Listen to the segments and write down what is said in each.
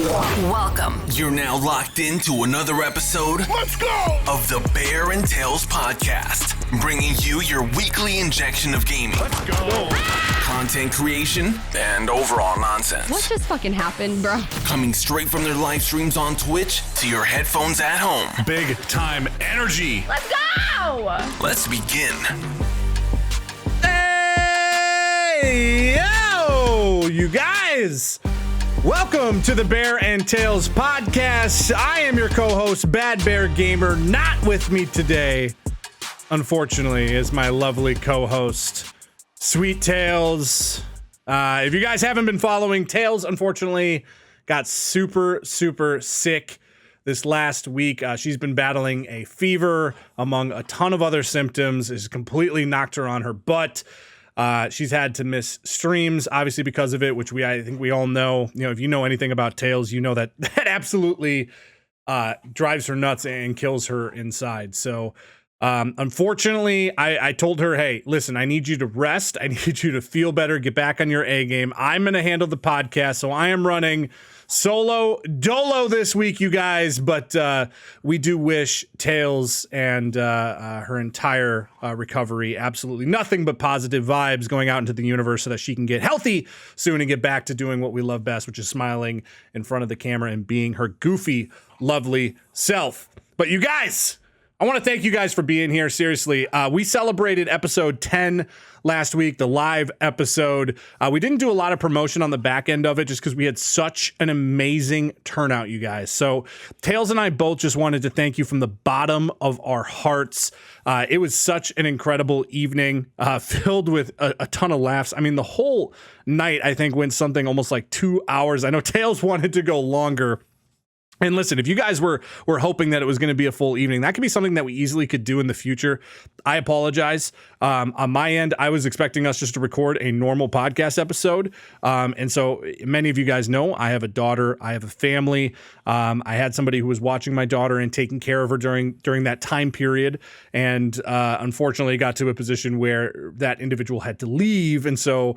Welcome. You're now locked into another episode. Let's go! Of the Bear and Tails podcast, bringing you your weekly injection of gaming. Let's go! Content creation and overall nonsense. What just fucking happened, bro? Coming straight from their live streams on Twitch to your headphones at home. Big time energy. Let's go! Let's begin. Hey, yo, you guys. Welcome to the Bear and Tails podcast. I am your co-host, Bad Bear Gamer. Not with me today, unfortunately, is my lovely co-host, SWEEETTAILS. If you guys haven't been following, Tails, unfortunately, got super sick this last week. She's been battling a fever among a ton of other symptoms. It's completely knocked her on her butt. She's had to miss streams, obviously, because of it, which I think we all know. You know, if you know anything about Tails, you know that absolutely drives her nuts and kills her inside. So, unfortunately, I told her, hey, listen, I need you to rest. I need you to feel better, get back on your A game. I'm going to handle the podcast, so I am running solo dolo this week, you guys, but we do wish Tails and her entire recovery absolutely nothing but positive vibes going out into the universe so that she can get healthy soon and get back to doing what we love best, which is smiling in front of the camera and being her goofy, lovely self. But you guys, I want to thank you guys for being here. Seriously, we celebrated episode 10 last week, the live episode. We didn't do a lot of promotion on the back end of it just because we had such an amazing turnout, you guys. So Tails and I both just wanted to thank you from the bottom of our hearts. It was such an incredible evening, filled with a ton of laughs. I mean, the whole night, I think, went something almost like 2 hours. I know Tails wanted to go longer. And listen, if you guys were hoping that it was going to be a full evening, that could be something that we easily could do in the future. I apologize. On my end, I was expecting us just to record a normal podcast episode. And so many of you guys know I have a daughter. I have a family. I had somebody who was watching my daughter and taking care of her during that time period. And unfortunately, got to a position where that individual had to leave. And so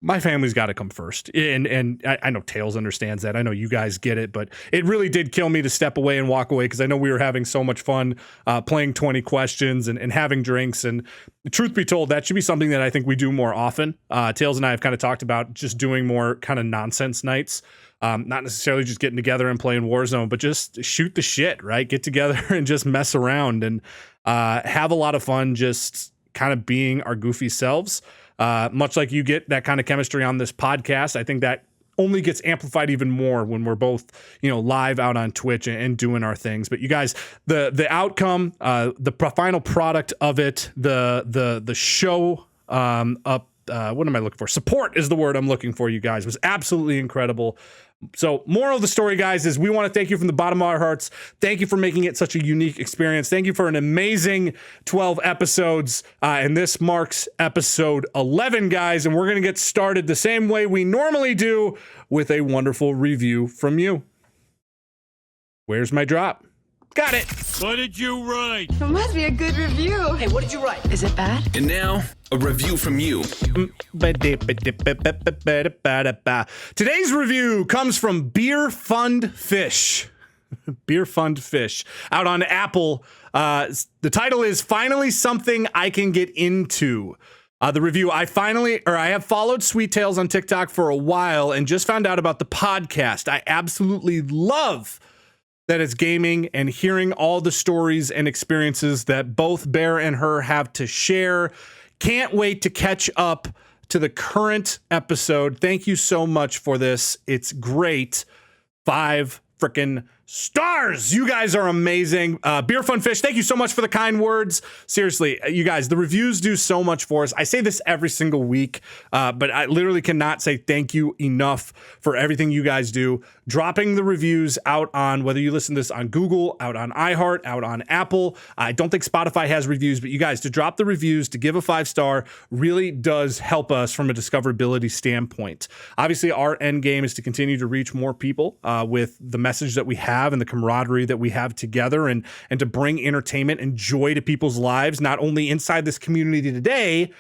my family's got to come first. And I know Tails understands that. I know you guys get it, but it really did kill me to step away and walk away because I know we were having so much fun playing 20 questions and having drinks. And truth be told, that should be something that I think we do more often. Tails and I have kind of talked about just doing more kind of nonsense nights. Not necessarily just getting together and playing Warzone, but just shoot the shit, right? Get together and just mess around and have a lot of fun just kind of being our goofy selves. Much like you get that kind of chemistry on this podcast, I think that only gets amplified even more when we're both, live out on Twitch and doing our things. But you guys, the outcome, the final product of it, the show up. What am I looking for? Support is the word I'm looking for, you guys. It was absolutely incredible. So moral of the story, guys, is we want to thank you from the bottom of our hearts. Thank you for making it such a unique experience. Thank you for an amazing 12 episodes. And this marks episode 11, guys. And we're going to get started the same way we normally do with a wonderful review from you. Where's my drop? Got it. What did you write? It must be a good review. Hey, what did you write? Is it bad? And now, a review from you. Today's review comes from Beer Fund Fish. Beer Fund Fish out on Apple. The title is Finally Something I Can Get Into. The review, I have followed SWEEETTAILS on TikTok for a while and just found out about the podcast. I absolutely love that it's gaming and hearing all the stories and experiences that both Bear and her have to share. Can't wait to catch up to the current episode. Thank you so much for this. It's great. 5 frickin' stars. You guys are amazing. Beer Fun Fish, thank you so much for the kind words. Seriously, you guys, the reviews do so much for us. I say this every single week, but I literally cannot say thank you enough for everything you guys do. Dropping the reviews out on, whether you listen to this on Google, out on iHeart, out on Apple. I don't think Spotify has reviews, but you guys, to drop the reviews, to give a 5-star really does help us from a discoverability standpoint. Obviously, our end game is to continue to reach more people with the message that we have and the camaraderie that we have together, and to bring entertainment and joy to people's lives, not only inside this community today,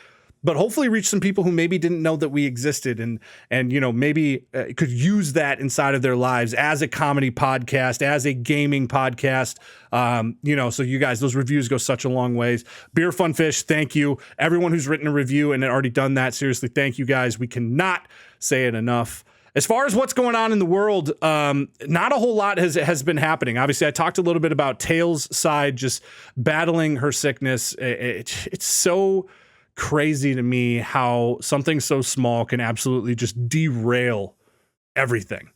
but hopefully reach some people who maybe didn't know that we existed and you know, maybe could use that inside of their lives as a comedy podcast, as a gaming podcast. You know, so you guys, those reviews go such a long ways. Beer Fun Fish, thank you. Everyone who's written a review and already done that, seriously, thank you guys. We cannot say it enough. As far as what's going on in the world, not a whole lot has been happening. Obviously, I talked a little bit about Tails' side, just battling her sickness. It's so crazy to me how something so small can absolutely just derail everything,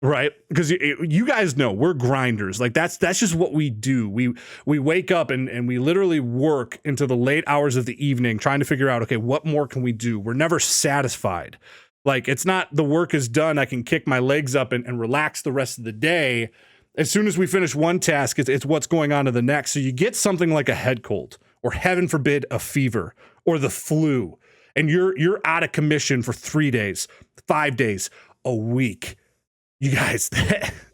right? Because you guys know we're grinders. Like that's just what we do. We wake up and we literally work into the late hours of the evening trying to figure out, okay, what more can we do? We're never satisfied. Like, it's not the work is done, I can kick my legs up and relax the rest of the day. As soon as we finish one task, it's what's going on to the next. So you get something like a head cold, or heaven forbid, a fever, or the flu, and you're out of commission for 3 days, 5 days, a week. You guys,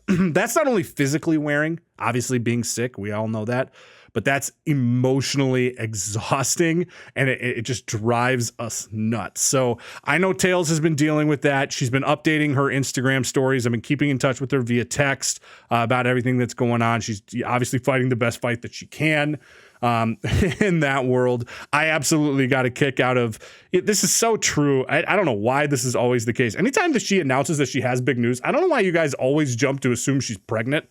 that's not only physically wearing, obviously being sick, we all know that, but that's emotionally exhausting, and it just drives us nuts. So I know Tails has been dealing with that. She's been updating her Instagram stories. I've been keeping in touch with her via text about everything that's going on. She's obviously fighting the best fight that she can in that world. I absolutely got a kick out of it. This is so true. I don't know why this is always the case. Anytime that she announces that she has big news, I don't know why you guys always jump to assume she's pregnant.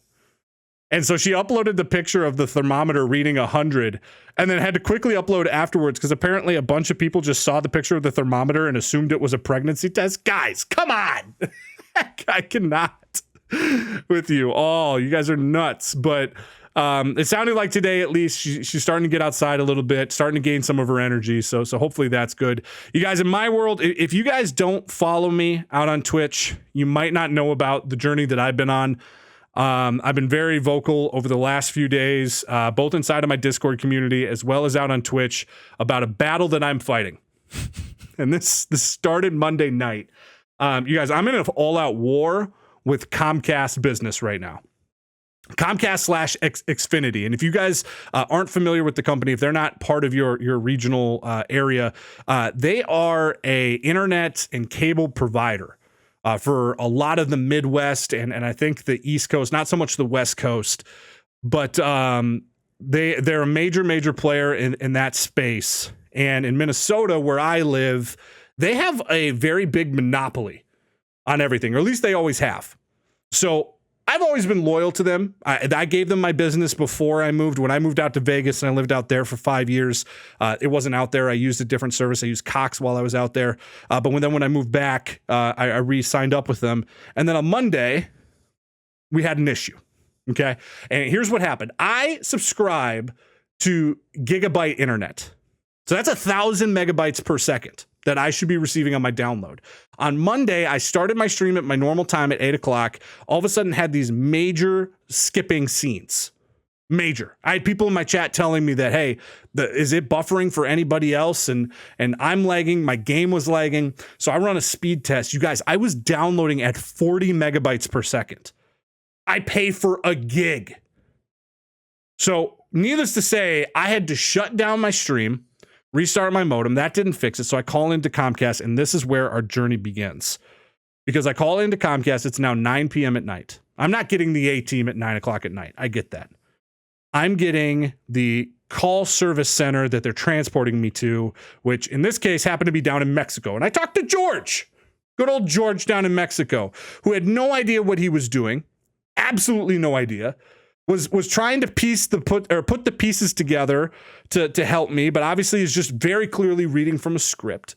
And so she uploaded the picture of the thermometer reading 100 and then had to quickly upload afterwards because apparently a bunch of people just saw the picture of the thermometer and assumed it was a pregnancy test. Guys, come on. I cannot with you all. You guys are nuts. But it sounded like today, at least, she's starting to get outside a little bit, starting to gain some of her energy. So hopefully that's good. You guys, in my world, if you guys don't follow me out on Twitch, you might not know about the journey that I've been on. I've been very vocal over the last few days, both inside of my Discord community as well as out on Twitch, about a battle that I'm fighting. And this started Monday night. You guys, I'm in an all-out war with Comcast Business right now. Comcast/Xfinity. And if you guys aren't familiar with the company, if they're not part of your regional area, they are a internet and cable provider. For a lot of the Midwest and I think the East Coast, not so much the West Coast, but they're a major player in that space. And in Minnesota, where I live, they have a very big monopoly on everything, or at least they always have. So I've always been loyal to them. I gave them my business before I moved. When I moved out to Vegas and I lived out there for 5 years, it wasn't out there. I used a different service. I used Cox while I was out there. But when I moved back, I re-signed up with them. And then on Monday, we had an issue. Okay. And here's what happened. I subscribe to gigabyte internet. So that's 1,000 megabytes per second that I should be receiving on my download. On Monday, I started my stream at my normal time at 8 o'clock. All of a sudden had these major skipping scenes. Major. I had people in my chat telling me that, hey, is it buffering for anybody else? And I'm lagging. My game was lagging. So I run a speed test. You guys, I was downloading at 40 megabytes per second. I pay for a gig. So needless to say, I had to shut down my stream, restart my modem. That didn't fix it. So I call into Comcast, and this is where our journey begins. Because I call into Comcast, it's now 9 p.m. at night. I'm not getting the A team at 9 o'clock at night. I get that. I'm getting the call service center that they're transporting me to, which in this case happened to be down in Mexico. And I talked to George, good old George down in Mexico, who had no idea what he was doing. Absolutely no idea. Was trying to put the pieces together to help me, but obviously is just very clearly reading from a script.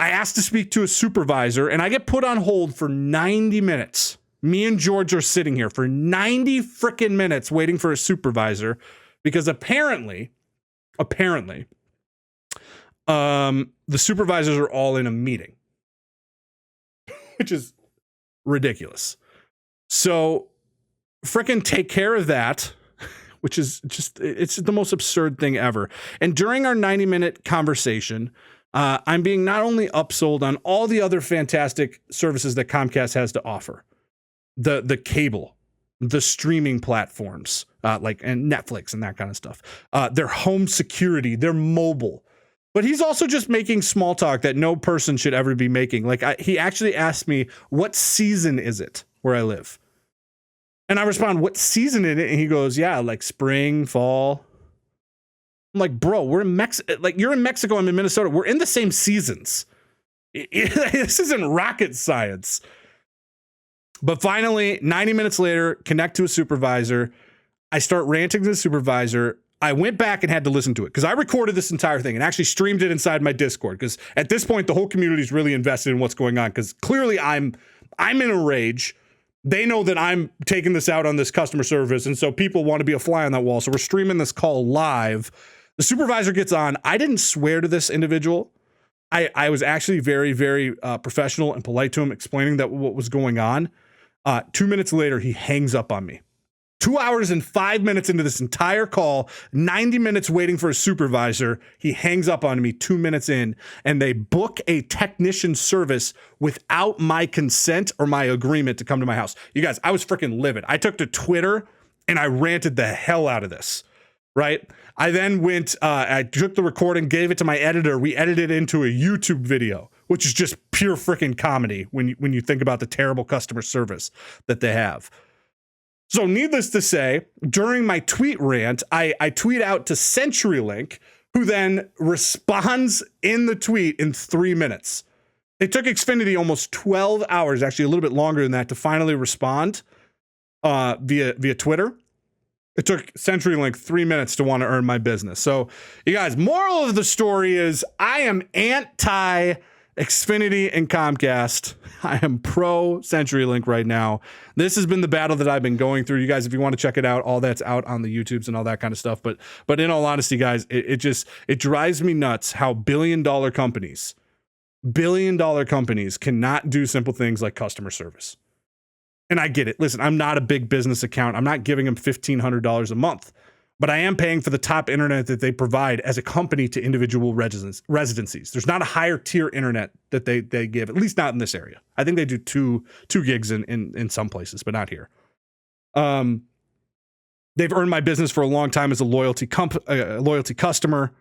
I asked to speak to a supervisor, and I get put on hold for 90 minutes. Me and George are sitting here for 90 freaking minutes waiting for a supervisor because apparently, the supervisors are all in a meeting, which is ridiculous. So frickin' take care of that, which is it's the most absurd thing ever. And during our 90-minute conversation, I'm being not only upsold on all the other fantastic services that Comcast has to offer, the cable, the streaming platforms, like and Netflix and that kind of stuff, their home security, their mobile. But he's also just making small talk that no person should ever be making. Like he actually asked me, what season is it where I live? And I respond, what season is it? And he goes, yeah, like spring, fall. I'm like, bro, we're in Mexico. Like, you're in Mexico, I'm in Minnesota. We're in the same seasons. This isn't rocket science. But finally, 90 minutes later, connect to a supervisor. I start ranting to the supervisor. I went back and had to listen to it because I recorded this entire thing and actually streamed it inside my Discord, because at this point, the whole community is really invested in what's going on, because clearly I'm in a rage. They know that I'm taking this out on this customer service, and so people want to be a fly on that wall. So we're streaming this call live. The supervisor gets on. I didn't swear to this individual. I was actually very, very professional and polite to him, explaining that what was going on. 2 minutes later, he hangs up on me. 2 hours and 5 minutes into this entire call, 90 minutes waiting for a supervisor, he hangs up on me 2 minutes in, and they book a technician service without my consent or my agreement to come to my house. You guys, I was freaking livid. I took to Twitter and I ranted the hell out of this, right? I then went, I took the recording, gave it to my editor. We edited it into a YouTube video, which is just pure freaking comedy when you think about the terrible customer service that they have. So needless to say, during my tweet rant, I tweet out to CenturyLink, who then responds in the tweet in 3 minutes. It took Xfinity almost 12 hours, actually a little bit longer than that, to finally respond via Twitter. It took CenturyLink 3 minutes to want to earn my business. So you guys, moral of the story is I am anti Xfinity and Comcast. I am pro CenturyLink right now. This has been the battle that I've been going through. You guys, if you want to check it out, all that's out on the YouTubes and all that kind of stuff. But in all honesty, guys, it drives me nuts how billion-dollar companies cannot do simple things like customer service. And I get it. Listen, I'm not a big business account. I'm not giving them $1,500 a month. But I am paying for the top internet that they provide as a company to individual residencies. There's not a higher tier internet that they give, at least not in this area. I think they do two gigs in some places, but not here. They've earned my business for a long time as a loyalty customer.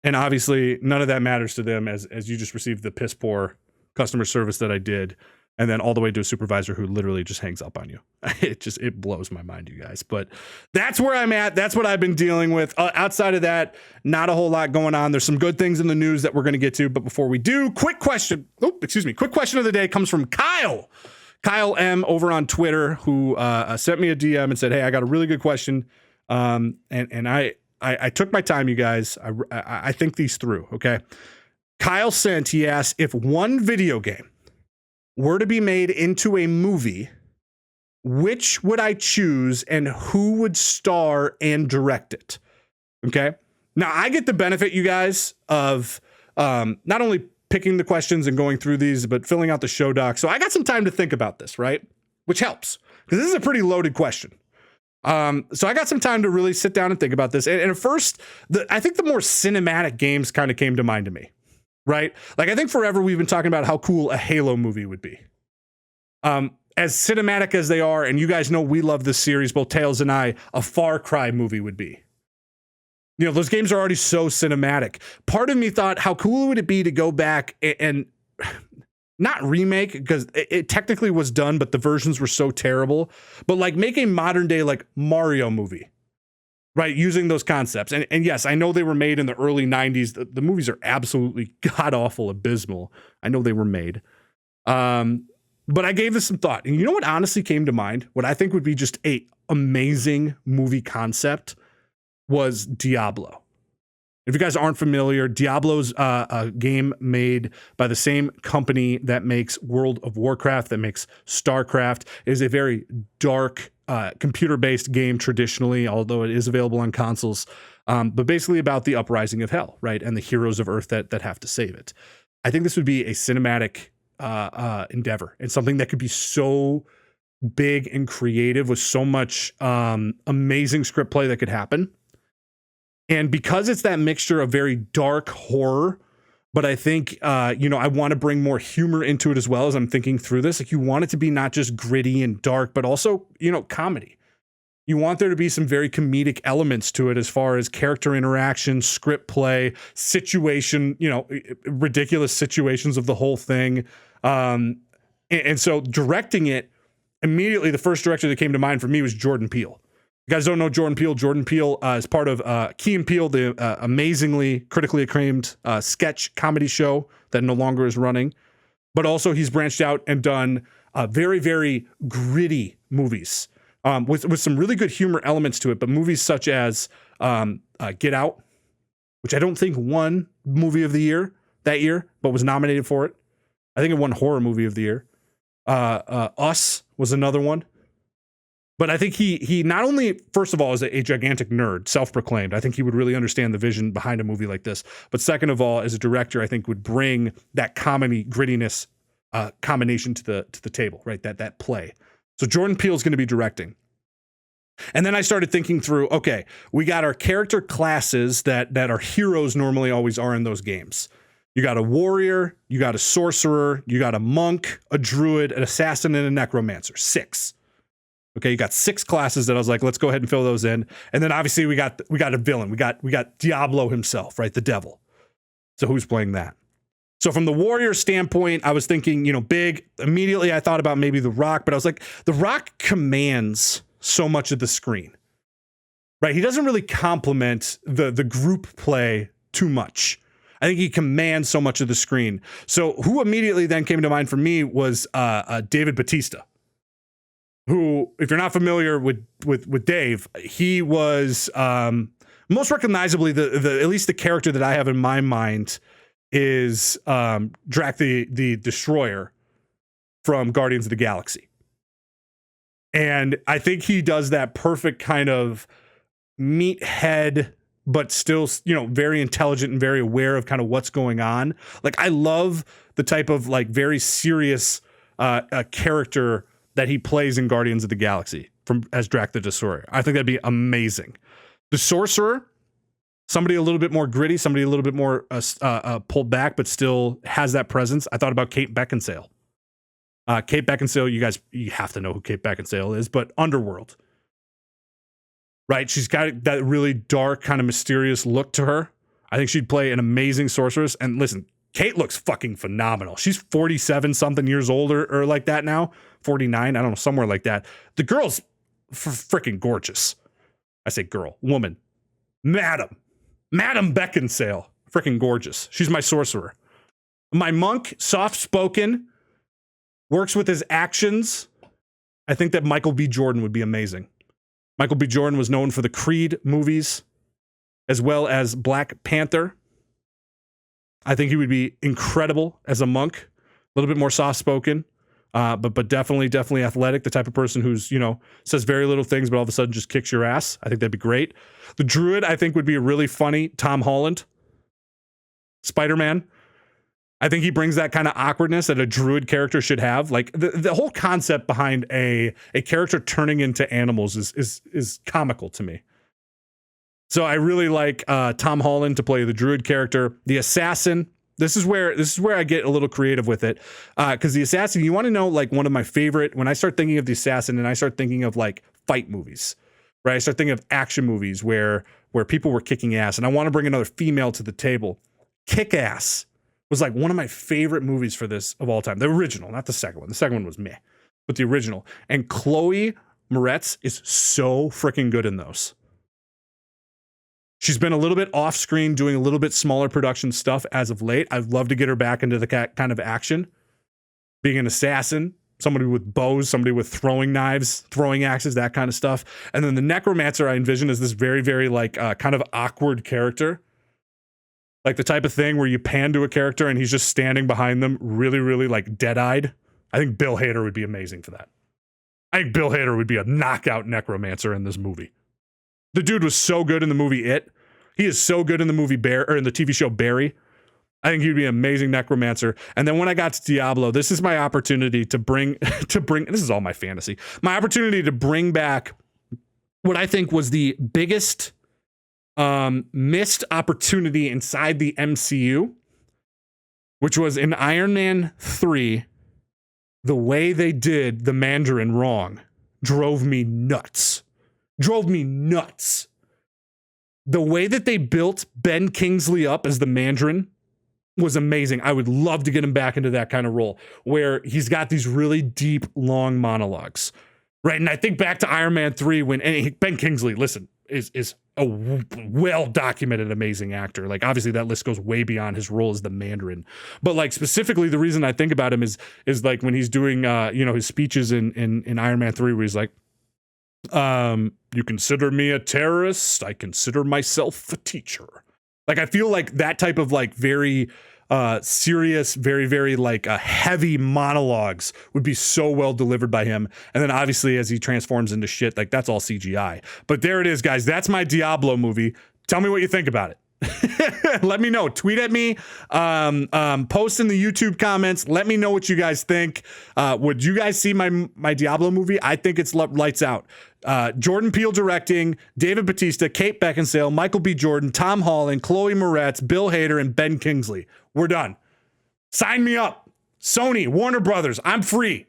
And obviously none of that matters to them as you just received the piss poor customer service that I did. And then all the way to a supervisor who literally just hangs up on you. It blows my mind, you guys. But that's where I'm at. That's what I've been dealing with. Outside of that, not a whole lot going on. There's some good things in the news that we're going to get to. But before we do, quick question. Quick question of the day comes from Kyle M over on Twitter, who sent me a DM and said, hey, I got a really good question. And I took my time, you guys. I think these through. Okay. He asked, if one video game were to be made into a movie, which would I choose and who would star and direct it? Okay. Now I get the benefit, you guys, of not only picking the questions and going through these, but filling out the show doc. So I got some time to think about this, right? Which helps because this is a pretty loaded question. So I got some time to really sit down and think about this. And at first, I think the more cinematic games kind of came to mind to me. Right? Like, I think forever we've been talking about how cool a Halo movie would be. As cinematic as they are, and you guys know we love this series, both Tails and I, a Far Cry movie would be. You know, those games are already so cinematic. Part of me thought, how cool would it be to go back and not remake, because it technically was done, but the versions were so terrible, but like make a modern day, like Mario movie. Right, using those concepts. And yes, I know they were made in the early 90s. The movies are absolutely god-awful, abysmal. I know they were made. But I gave this some thought. And you know what honestly came to mind? What I think would be just a amazing movie concept was Diablo. If you guys aren't familiar, Diablo's a game made by the same company that makes World of Warcraft, that makes StarCraft. It is a very dark computer-based game traditionally, although it is available on consoles, but basically about the uprising of hell, right? And the heroes of Earth that have to save it. I think this would be a cinematic endeavor and something that could be so big and creative with so much amazing script play that could happen. And because it's that mixture of very dark horror, but I think, I want to bring more humor into it as well as I'm thinking through this. Like, you want it to be not just gritty and dark, but also, comedy. You want there to be some very comedic elements to it as far as character interaction, script play, situation, ridiculous situations of the whole thing. And so directing it, immediately the first director that came to mind for me was Jordan Peele. You guys don't know Jordan Peele. Jordan Peele is part of Key and Peele, the amazingly critically acclaimed sketch comedy show that no longer is running. But also he's branched out and done very, very gritty movies with some really good humor elements to it. But movies such as Get Out, which I don't think won movie of the year that year, but was nominated for it. I think it won horror movie of the year. Us was another one. But I think he not only, first of all, is a gigantic nerd, self-proclaimed. I think he would really understand the vision behind a movie like this. But second of all, as a director, I think would bring that comedy grittiness combination to the table, right? That play. So Jordan Peele is going to be directing. And then I started thinking through, okay, we got our character classes that our heroes normally always are in those games. You got a warrior, you got a sorcerer, you got a monk, a druid, an assassin, and a necromancer. 6. Okay, you got 6 classes that I was like, let's go ahead and fill those in. And then obviously we got a villain. We got Diablo himself, right? The devil. So who's playing that? So from the warrior standpoint, I was thinking, big. Immediately I thought about maybe The Rock, but I was like, The Rock commands so much of the screen, right? He doesn't really complement the group play too much. I think he commands so much of the screen. So who immediately then came to mind for me was David Bautista, who, if you're not familiar with Dave, he was most recognizably at least the character that I have in my mind is Drac the Destroyer from Guardians of the Galaxy. And I think he does that perfect kind of meathead, but still, very intelligent and very aware of kind of what's going on. Like, I love the type of very serious character that he plays in Guardians of the Galaxy as Drac the Destroyer. I think that'd be amazing. The Sorcerer, somebody a little bit more gritty, somebody a little bit more pulled back, but still has that presence. I thought about Kate Beckinsale. Kate Beckinsale, you have to know who Kate Beckinsale is, but Underworld. Right? She's got that really dark, kind of mysterious look to her. I think she'd play an amazing sorceress. And listen, Kate looks fucking phenomenal. She's 47 something years old or like that now. 49, I don't know, somewhere like that. The girl's freaking gorgeous. I say girl, woman. Madam Beckinsale. Freaking gorgeous. She's my sorcerer. My monk, soft-spoken, works with his actions. I think that Michael B. Jordan would be amazing. Michael B. Jordan was known for the Creed movies as well as Black Panther. I think he would be incredible as a monk, a little bit more soft-spoken, but definitely athletic, the type of person who's, says very little things, but all of a sudden just kicks your ass. I think that'd be great. The druid, I think, would be a really funny Tom Holland. Spider-Man. I think he brings that kind of awkwardness that a druid character should have. Like the whole concept behind a character turning into animals is comical to me. So I really like Tom Holland to play the druid character. The assassin. This is where I get a little creative with it, because the assassin. You want to know one of my favorite. When I start thinking of the assassin, and I start thinking of fight movies, right? I start thinking of action movies where people were kicking ass, and I want to bring another female to the table. Kick-Ass was one of my favorite movies for this of all time. The original, not the second one. The second one was meh, but the original. And Chloe Moretz is so freaking good in those. She's been a little bit off screen doing a little bit smaller production stuff as of late. I'd love to get her back into the kind of action. Being an assassin, somebody with bows, somebody with throwing knives, throwing axes, that kind of stuff. And then the necromancer I envision as this very, very kind of awkward character. Like the type of thing where you pan to a character and he's just standing behind them really, really dead-eyed. I think Bill Hader would be amazing for that. I think Bill Hader would be a knockout necromancer in this movie. The dude was so good in the movie It. He is so good in the movie in the TV show Barry. I think he'd be an amazing necromancer. And then when I got to Diablo, this is my opportunity to bring, this is all my fantasy, my opportunity to bring back what I think was the biggest missed opportunity inside the MCU, which was in Iron Man 3, the way they did the Mandarin wrong drove me nuts. drove me nuts. The way that they built Ben Kingsley up as the Mandarin was amazing. I would love to get him back into that kind of role where he's got these really deep, long monologues, right? And I think back to Iron Man 3 when Ben Kingsley, listen, is a well-documented, amazing actor. Like, obviously that list goes way beyond his role as the Mandarin. But like, specifically the reason I think about him is like when he's doing, his speeches in Iron Man 3 where he's like, you consider me a terrorist? I consider myself a teacher. Like, I feel like that type of like very serious, very, very like heavy monologues would be so well delivered by him. And then obviously as he transforms into shit, like that's all CGI. But there it is, guys. That's my Diablo movie. Tell me what you think about it. Let me know. Tweet at me. Post in the YouTube comments. Let me know what you guys think. Would you guys see my Diablo movie? I think it's lights out. Jordan Peele directing, David Bautista, Kate Beckinsale, Michael B. Jordan, Tom Holland, Chloe Moretz, Bill Hader, and Ben Kingsley. We're done. Sign me up. Sony, Warner Brothers. I'm free.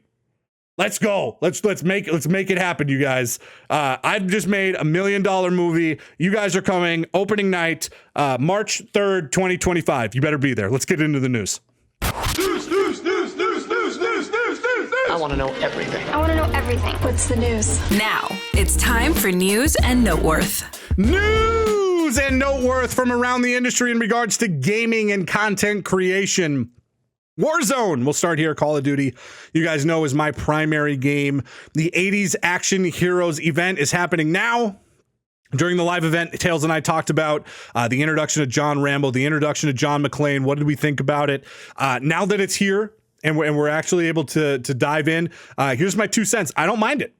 Let's go. Let's make it happen, you guys. I've just made $1 million movie. You guys are coming. Opening night, March 3rd, 2025. You better be there. Let's get into the news. I want to know everything. I want to know everything. What's the news? Now, it's time for News and Noteworth. News and Noteworth from around the industry in regards to gaming and content creation. Warzone, we'll start here. Call of Duty, you guys know, is my primary game. The 80s Action Heroes event is happening now. During the live event, Tails and I talked about the introduction of John Rambo, the introduction of John McClane. What did we think about it? Now that it's here and we're actually able to dive in, here's my 2 cents. I don't mind it.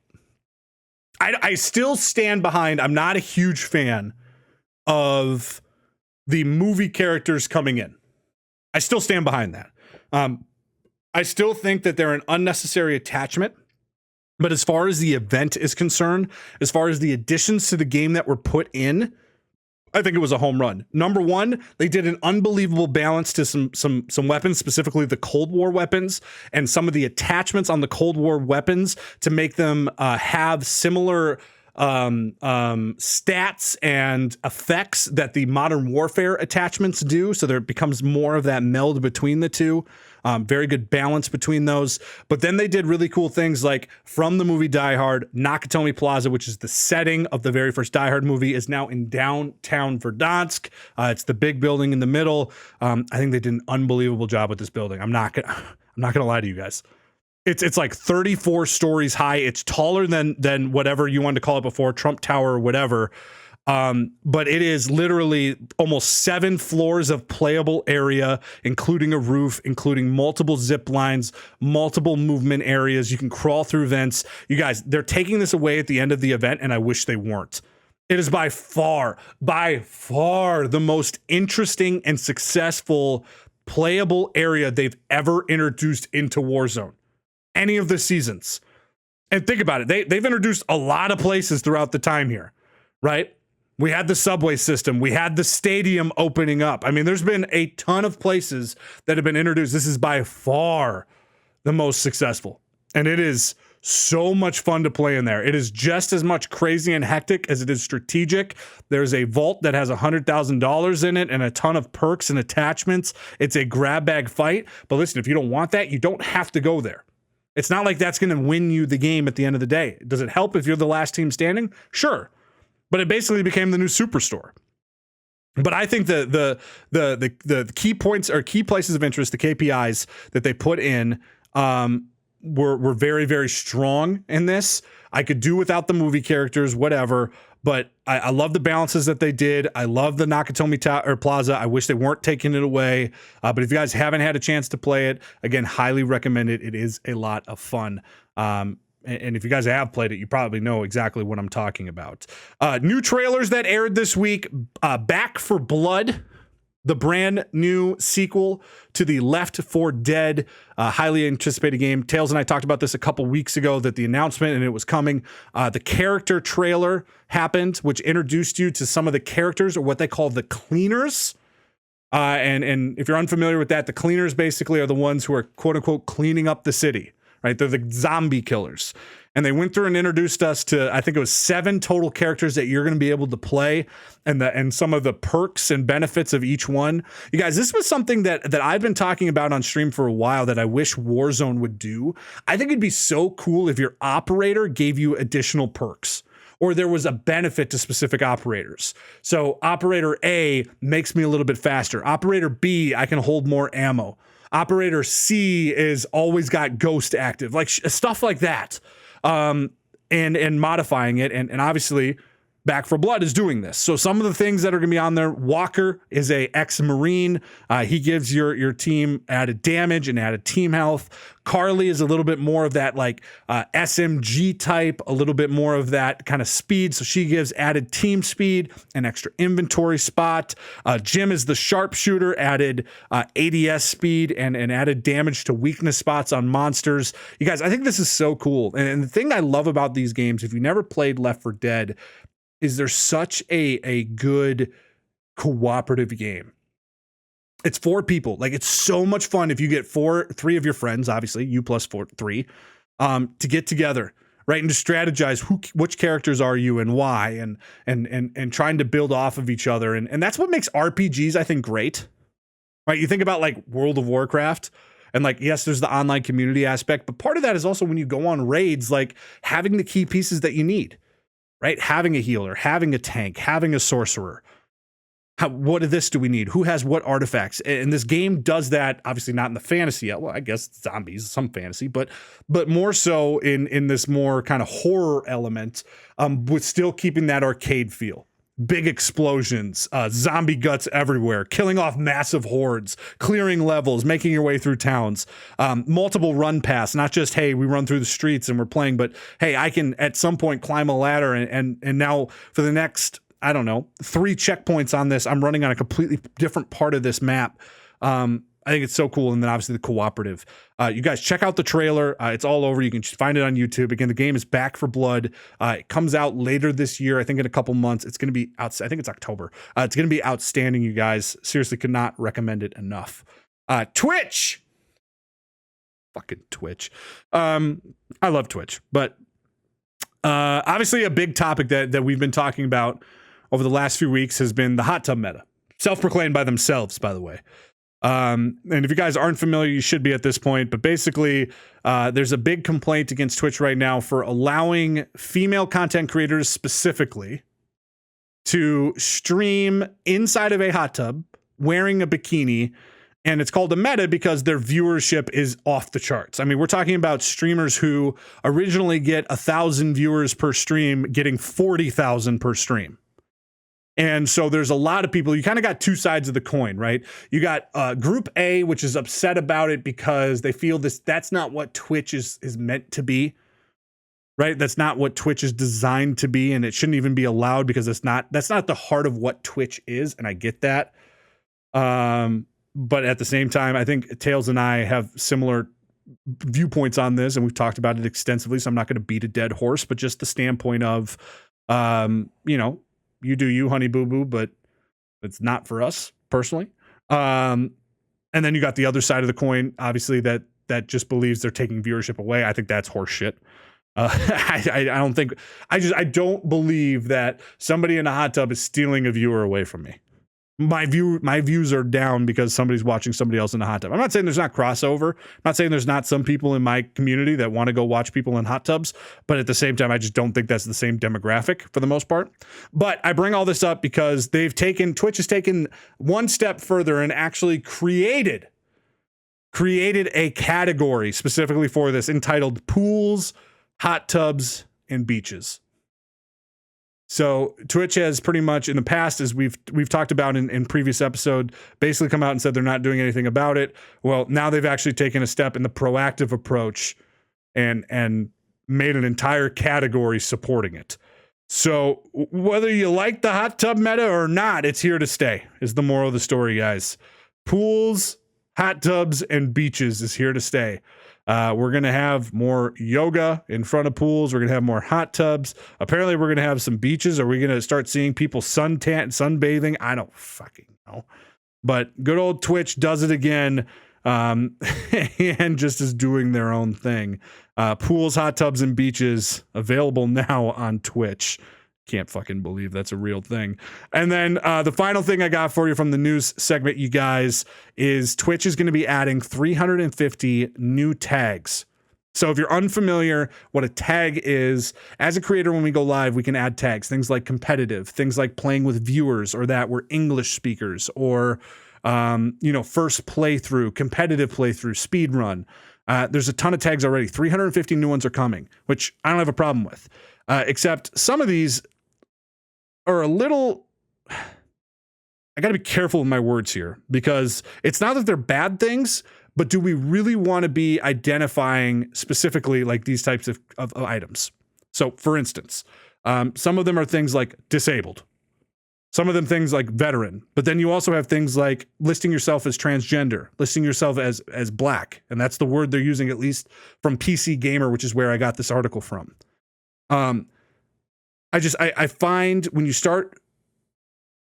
I still stand behind. I'm not a huge fan of the movie characters coming in. I still stand behind that. I still think that they're an unnecessary attachment, but as far as the event is concerned, as far as the additions to the game that were put in, I think it was a home run. Number one, they did an unbelievable balance to some weapons, specifically the Cold War weapons and some of the attachments on the Cold War weapons to make them have similar stats and effects that the Modern Warfare attachments do. So there becomes more of that meld between the two. Very good balance between those. But then they did really cool things like from the movie Die Hard, Nakatomi Plaza, which is the setting of the very first Die Hard movie, is now in downtown Verdansk. It's the big building in the middle. I think they did an unbelievable job with this building. I'm not gonna lie to you guys. It's like 34 stories high. It's taller than whatever you wanted to call it before, Trump Tower or whatever. But it is literally almost 7 floors of playable area, including a roof, including multiple zip lines, multiple movement areas. You can crawl through vents. You guys, they're taking this away at the end of the event, and I wish they weren't. It is by far the most interesting and successful playable area they've ever introduced into Warzone. Any of the seasons. And think about it. They've introduced a lot of places throughout the time here, right? We had the subway system. We had the stadium opening up. I mean, there's been a ton of places that have been introduced. This is by far the most successful. And it is so much fun to play in there. It is just as much crazy and hectic as it is strategic. There's a vault that has $100,000 in it and a ton of perks and attachments. It's a grab bag fight. But listen, if you don't want that, you don't have to go there. It's not like that's going to win you the game at the end of the day. Does it help if you're the last team standing? Sure. But it basically became the new superstore. But I think the key points or key places of interest, the KPIs that they put in were very, very strong in this. I could do without the movie characters, whatever. But I love the balances that they did. I love the Nakatomi Plaza. I wish they weren't taking it away. But if you guys haven't had a chance to play it, again, highly recommend it. It is a lot of fun. And if you guys have played it, you probably know exactly what I'm talking about. New trailers that aired this week. Back for Blood, the brand new sequel to the Left 4 Dead highly anticipated game. Tails and I talked about this a couple weeks ago, that the announcement and it was coming. The character trailer happened, which introduced you to some of the characters, or what they call the cleaners. And if you're unfamiliar with that, the cleaners basically are the ones who are quote unquote cleaning up the city, right? They're the zombie killers. And they went through and introduced us to, I think it was 7 total characters that you're going to be able to play, and some of the perks and benefits of each one. You guys, this was something that I've been talking about on stream for a while that I wish Warzone would do. I think it'd be so cool if your operator gave you additional perks, or there was a benefit to specific operators. So operator A makes me a little bit faster. Operator B, I can hold more ammo. Operator C is always got ghost active, like stuff like that. And modifying it. And obviously Back 4 Blood is doing this. So some of the things that are going to be on there, Walker is a ex-Marine. He gives your team added damage and added team health. Carly is a little bit more of that like SMG type, a little bit more of that kind of speed. So she gives added team speed, an extra inventory spot. Jim is the sharpshooter, added ADS speed and added damage to weakness spots on monsters. You guys, I think this is so cool. And the thing I love about these games, if you never played Left 4 Dead, is there's such a good cooperative game. It's 4 people. Like, it's so much fun if you get 3 of your friends, obviously, you plus 3, to get together, right? And to strategize which characters are you and why, and trying to build off of each other. And that's what makes RPGs, I think, great, right? You think about like World of Warcraft, and like, yes, there's the online community aspect, but part of that is also when you go on raids, like having the key pieces that you need, right? Having a healer, having a tank, having a sorcerer. What of this do we need? Who has what artifacts? And this game does that, obviously not in the fantasy. Well, I guess zombies, some fantasy, but more so in this more kind of horror element, with still keeping that arcade feel. Big explosions, zombie guts everywhere, killing off massive hordes, clearing levels, making your way through towns, multiple run paths, not just, hey, we run through the streets and we're playing, but hey, I can at some point climb a ladder and now for the next, I don't know, 3 checkpoints on this, I'm running on a completely different part of this map. I think it's so cool. And then obviously the cooperative. You guys check out the trailer. It's all over. You can find it on YouTube. Again, the game is Back 4 Blood. It comes out later this year. I think in a couple months. It's going to be out. I think it's October. It's going to be outstanding, you guys. Seriously, could not recommend it enough. Twitch. Fucking Twitch. I love Twitch. But obviously a big topic that we've been talking about over the last few weeks has been the hot tub meta. Self-proclaimed by themselves, by the way. And if you guys aren't familiar, you should be at this point. But basically, there's a big complaint against Twitch right now for allowing female content creators specifically to stream inside of a hot tub wearing a bikini. And it's called a meta because their viewership is off the charts. I mean, we're talking about streamers who originally get 1,000 viewers per stream getting 40,000 per stream. And so there's a lot of people, you kind of got 2 sides of the coin, right? You got group A, which is upset about it because they feel that's not what Twitch is meant to be, right? That's not what Twitch is designed to be. And it shouldn't even be allowed because that's not the heart of what Twitch is. And I get that. But at the same time, I think Tails and I have similar viewpoints on this, and we've talked about it extensively. So I'm not going to beat a dead horse, but just the standpoint of, you do you, honey boo boo, but it's not for us personally. And then you got the other side of the coin, obviously that just believes they're taking viewership away. I think that's horse shit. I don't believe that somebody in a hot tub is stealing a viewer away from me. My views are down because somebody's watching somebody else in a hot tub. I'm not saying there's not crossover. I'm not saying there's not some people in my community that want to go watch people in hot tubs, but at the same time, I just don't think that's the same demographic for the most part. But I bring all this up because Twitch has taken one step further and actually created a category specifically for this entitled pools, hot tubs, and beaches. So Twitch has pretty much in the past, as we've talked about in previous episode, basically come out and said they're not doing anything about it. Well, now they've actually taken a step in the proactive approach and made an entire category supporting it. So whether you like the hot tub meta or not, it's here to stay, is the moral of the story, guys. Pools, hot tubs, and beaches is here to stay. We're going to have more yoga in front of pools. We're going to have more hot tubs. Apparently, we're going to have some beaches. Are we going to start seeing people sunbathing? I don't fucking know. But good old Twitch does it again, and just is doing their own thing. Pools, hot tubs, and beaches available now on Twitch. Can't fucking believe that's a real thing. And then the final thing I got for you from the news segment, you guys, is Twitch is going to be adding 350 new tags. So if you're unfamiliar what a tag is, as a creator, when we go live, we can add tags, things like competitive, things like playing with viewers, or that we're English speakers, or first playthrough, competitive playthrough, speed run. There's a ton of tags already. 350 new ones are coming, which I don't have a problem with. Except some of these are a little, I got to be careful with my words here, because it's not that they're bad things, but do we really want to be identifying specifically like these types of items? So for instance, some of them are things like disabled, some of them things like veteran, but then you also have things like listing yourself as transgender, listing yourself as black. And that's the word they're using, at least from PC Gamer, which is where I got this article from. I find when you start,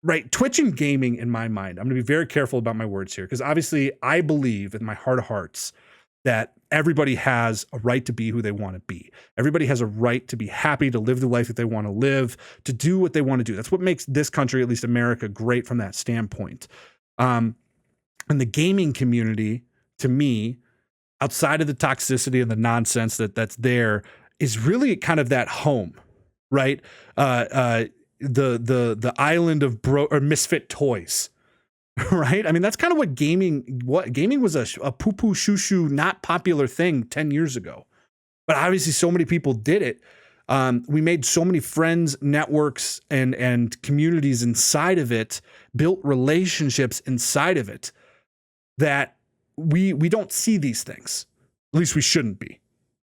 right, Twitch and gaming, in my mind, I'm going to be very careful about my words here, because obviously I believe in my heart of hearts that everybody has a right to be who they want to be. Everybody has a right to be happy, to live the life that they want to live, to do what they want to do. That's what makes this country, at least America, great from that standpoint. And the gaming community, to me, outside of the toxicity and the nonsense that's there, is really kind of that home, right? The island of misfit toys, right? I mean, that's kind of what gaming was, a poo-poo shoo-shoo, not popular thing 10 years ago. But obviously so many people did it. We made so many friends, networks, and communities inside of it, built relationships inside of it, that we don't see these things. At least we shouldn't be.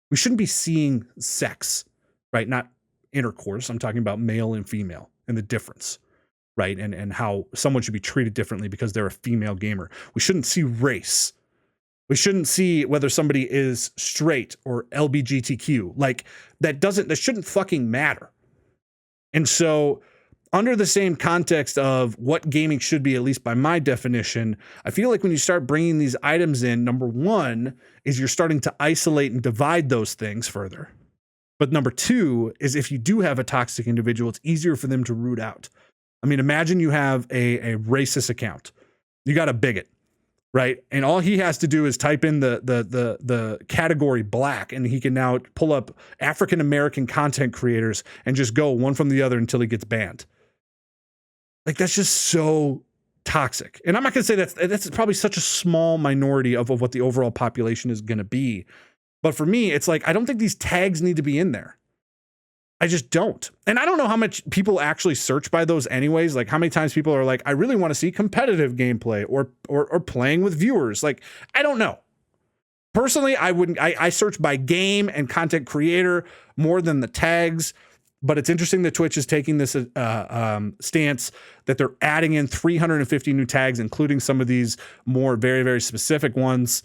We shouldn't be seeing sex, right? Not intercourse. I'm talking about male and female and the difference, right? And how someone should be treated differently because they're a female gamer. We shouldn't see race. We shouldn't see whether somebody is straight or LGBTQ. Like, that shouldn't fucking matter. And so, under the same context of what gaming should be, at least by my definition, I feel like when you start bringing these items in, number one is you're starting to isolate and divide those things further. But number two is, if you do have a toxic individual, it's easier for them to root out. I mean, imagine you have a racist account. You got a bigot, right? And all he has to do is type in the category black, and he can now pull up African-American content creators and just go one from the other until he gets banned. Like, that's just so toxic. And I'm not going to say that's probably such a small minority of what the overall population is going to be. But for me, it's like, I don't think these tags need to be in there. I just don't. And I don't know how much people actually search by those anyways. Like, how many times people are like, I really want to see competitive gameplay or playing with viewers. Like, I don't know. Personally, I search by game and content creator more than the tags. But it's interesting that Twitch is taking this stance that they're adding in 350 new tags, including some of these more very, very specific ones.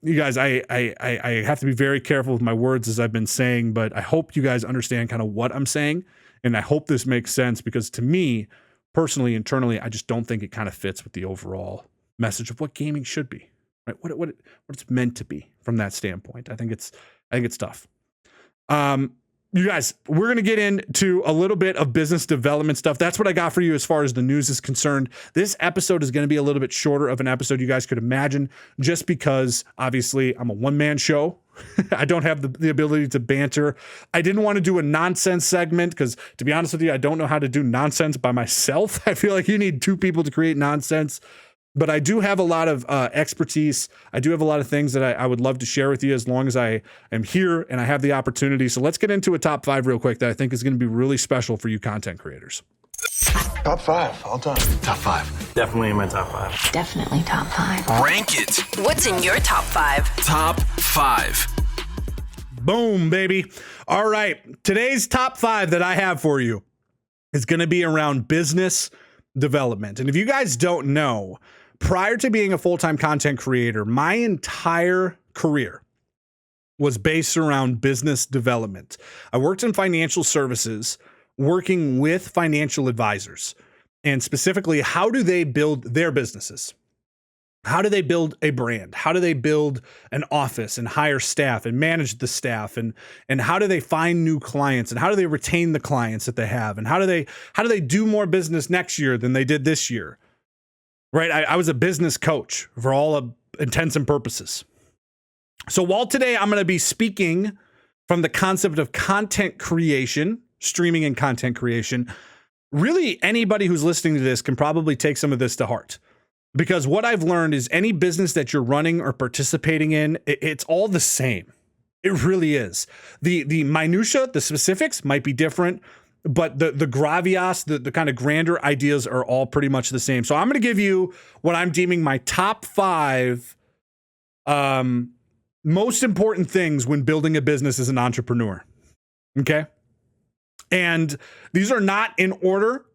You guys, I have to be very careful with my words, as I've been saying, but I hope you guys understand kind of what I'm saying. And I hope this makes sense, because to me, personally, internally, I just don't think it kind of fits with the overall message of what gaming should be, right? What it's meant to be from that standpoint. I think it's tough. You guys, we're going to get into a little bit of business development stuff. That's what I got for you as far as the news is concerned. This episode is going to be a little bit shorter of an episode you guys could imagine, just because obviously I'm a one-man show. I don't have the ability to banter. I didn't want to do a nonsense segment because, to be honest with you, I don't know how to do nonsense by myself. I feel like you need two people to create nonsense. But I do have a lot of expertise. I do have a lot of things that I would love to share with you as long as I am here and I have the opportunity. So let's get into a top 5 real quick that I think is going to be really special for you content creators. Top 5, all time. Top 5. Definitely in my top 5. Definitely top 5. Rank it. What's in your top 5? Top 5. Boom, baby. All right. Today's top 5 that I have for you is going to be around business development. And if you guys don't know, prior to being a full-time content creator, my entire career was based around business development. I worked in financial services, working with financial advisors, and specifically, how do they build their businesses? How do they build a brand? How do they build an office and hire staff and manage the staff? And how do they find new clients? And how do they retain the clients that they have? And how do they do more business next year than they did this year? Right? I was a business coach for all intents and purposes. So while today I'm going to be speaking from the concept of content creation, streaming and content creation, really anybody who's listening to this can probably take some of this to heart. Because what I've learned is any business that you're running or participating in, it's all the same. It really is. The minutia, the specifics might be different, but the gravitas, the kind of grander ideas are all pretty much the same. So I'm going to give you what I'm deeming my top 5 most important things when building a business as an entrepreneur. Okay? And these are not in order